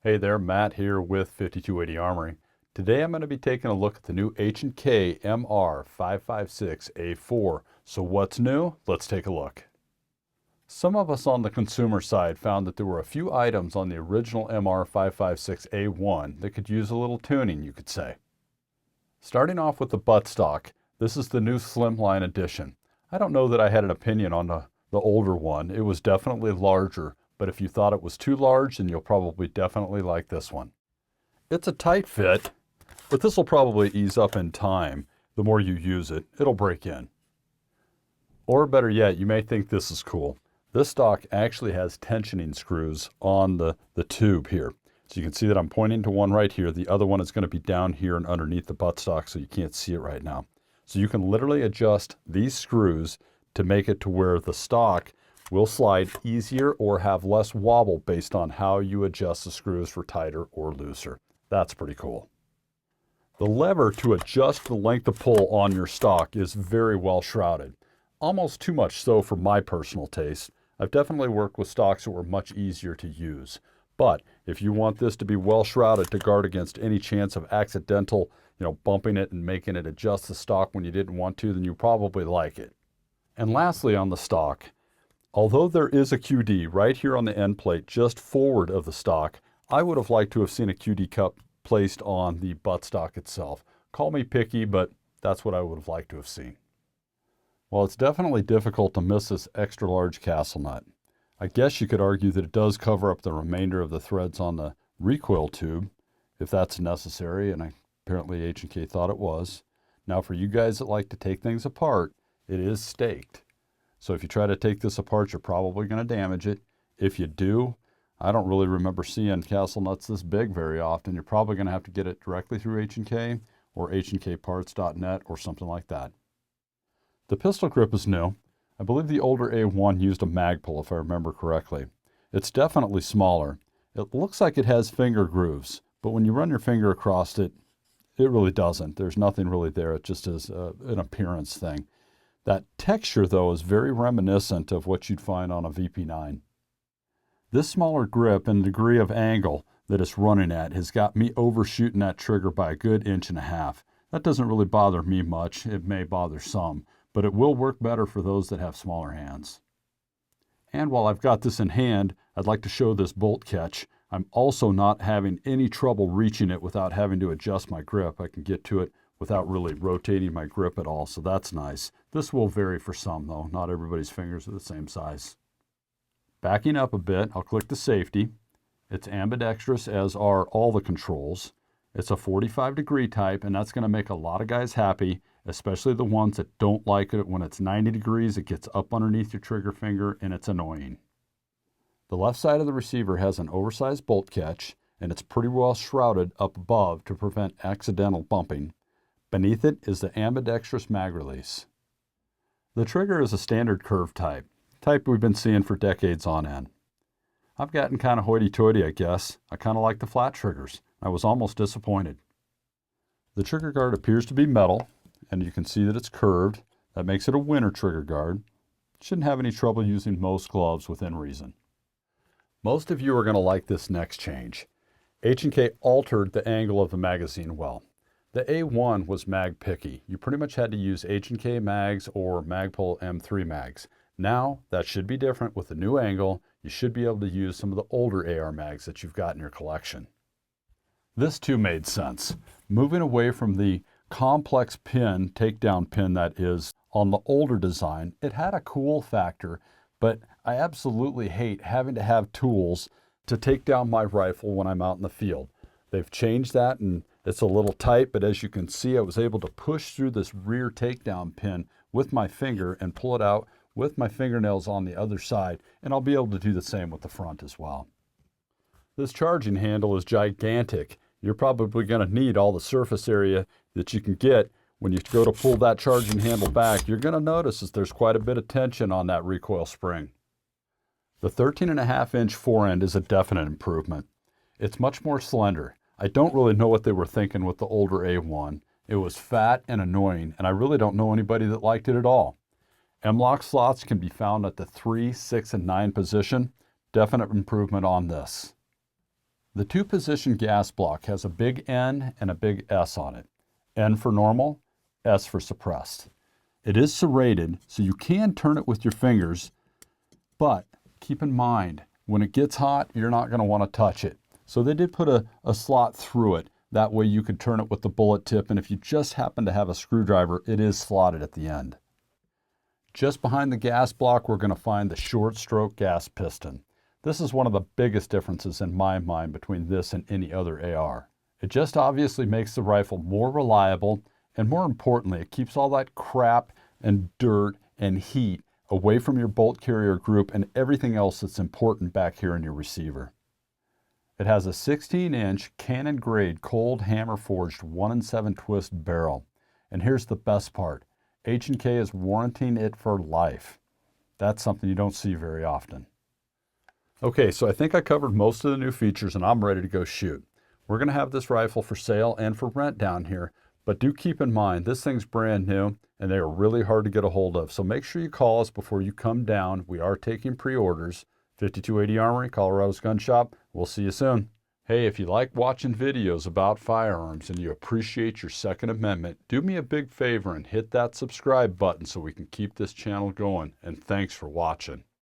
Hey there, Matt here with 5280 Armory. Today I'm going to be taking a look at the new H&K MR556 A4. So what's new? Let's take a look. Some of us on the consumer side found that there were a few items on the original MR556 A1 that could use a little tuning, you could say. Starting off with the buttstock, this is the new slimline edition. I don't know that I had an opinion on the older one. It was definitely larger. But if you thought it was too large, then you'll probably definitely like this one. It's a tight fit, but this will probably ease up in time. The more you use it, it'll break in. Or better yet, you may think this is cool. This stock actually has tensioning screws on the tube here. So you can see that I'm pointing to one right here. The other one is going to be down here and underneath the buttstock, so you can't see it right now. So you can literally adjust these screws to make it to where the stock will slide easier or have less wobble based on how you adjust the screws for tighter or looser. That's pretty cool. The lever to adjust the length of pull on your stock is very well shrouded. Almost too much so for my personal taste. I've definitely worked with stocks that were much easier to use. But if you want this to be well shrouded to guard against any chance of accidental, bumping it and making it adjust the stock when you didn't want to, then you probably like it. And lastly on the stock, although there is a QD right here on the end plate just forward of the stock, I would have liked to have seen a QD cup placed on the buttstock itself. Call me picky, but that's what I would have liked to have seen. Well, it's definitely difficult to miss this extra large castle nut. I guess you could argue that it does cover up the remainder of the threads on the recoil tube, if that's necessary, and apparently H&K thought it was. Now for you guys that like to take things apart, it is staked. So if you try to take this apart, you're probably going to damage it. If you do, I don't really remember seeing castle nuts this big very often. You're probably going to have to get it directly through H&K or hnkparts.net or something like that. The pistol grip is new. I believe the older A1 used a mag pull, if I remember correctly. It's definitely smaller. It looks like it has finger grooves, but when you run your finger across it, it really doesn't. There's nothing really there. It just is an appearance thing. That texture, though, is very reminiscent of what you'd find on a VP9. This smaller grip and degree of angle that it's running at has got me overshooting that trigger by a good 1.5 inches. That doesn't really bother me much. It may bother some, but it will work better for those that have smaller hands. And while I've got this in hand, I'd like to show this bolt catch. I'm also not having any trouble reaching it without having to adjust my grip. I can get to it without really rotating my grip at all, so that's nice. This will vary for some though, not everybody's fingers are the same size. Backing up a bit, I'll click the safety. It's ambidextrous, as are all the controls. It's a 45-degree type, and that's going to make a lot of guys happy, especially the ones that don't like it when it's 90 degrees, it gets up underneath your trigger finger, and it's annoying. The left side of the receiver has an oversized bolt catch, and it's pretty well shrouded up above to prevent accidental bumping. Beneath it is the ambidextrous mag release. The trigger is a standard curve type we've been seeing for decades on end. I've gotten kind of hoity-toity, I guess. I kind of like the flat triggers. I was almost disappointed. The trigger guard appears to be metal, and you can see that it's curved. That makes it a winter trigger guard. Shouldn't have any trouble using most gloves within reason. Most of you are going to like this next change. H&K altered the angle of the magazine well. The A1 was mag picky. You pretty much had to use H&K mags or Magpul M3 mags. Now, that should be different with the new angle. You should be able to use some of the older AR mags that you've got in your collection. This too made sense. Moving away from the complex pin, takedown pin that is on the older design, it had a cool factor, but I absolutely hate having to have tools to take down my rifle when I'm out in the field. They've changed that, and it's a little tight, but as you can see, I was able to push through this rear takedown pin with my finger and pull it out with my fingernails on the other side, and I'll be able to do the same with the front as well. This charging handle is gigantic. You're probably going to need all the surface area that you can get. When you go to pull that charging handle back, you're going to notice that there's quite a bit of tension on that recoil spring. The 13.5-inch forend is a definite improvement. It's much more slender. I don't really know what they were thinking with the older A1. It was fat and annoying, and I really don't know anybody that liked it at all. M-lock slots can be found at the 3, 6, and 9 position. Definite improvement on this. The two-position gas block has a big N and a big S on it. N for normal, S for suppressed. It is serrated, so you can turn it with your fingers, but keep in mind, when it gets hot, you're not going to want to touch it. So they did put a slot through it. That way you could turn it with the bullet tip, and if you just happen to have a screwdriver, it is slotted at the end. Just behind the gas block, we're going to find the short stroke gas piston. This is one of the biggest differences in my mind between this and any other AR. It just obviously makes the rifle more reliable, and more importantly, it keeps all that crap and dirt and heat away from your bolt carrier group and everything else that's important back here in your receiver. It has a 16-inch Cannon grade cold hammer forged 1-7 twist barrel. And here's the best part. H&K is warranting it for life. That's something you don't see very often. Okay, so I think I covered most of the new features and I'm ready to go shoot. We're going to have this rifle for sale and for rent down here, but do keep in mind this thing's brand new and they are really hard to get a hold of. So make sure you call us before you come down. We are taking pre-orders. 5280 Armory, Colorado's Gun Shop. We'll see you soon. Hey, if you like watching videos about firearms and you appreciate your Second Amendment, do me a big favor and hit that subscribe button so we can keep this channel going. And thanks for watching.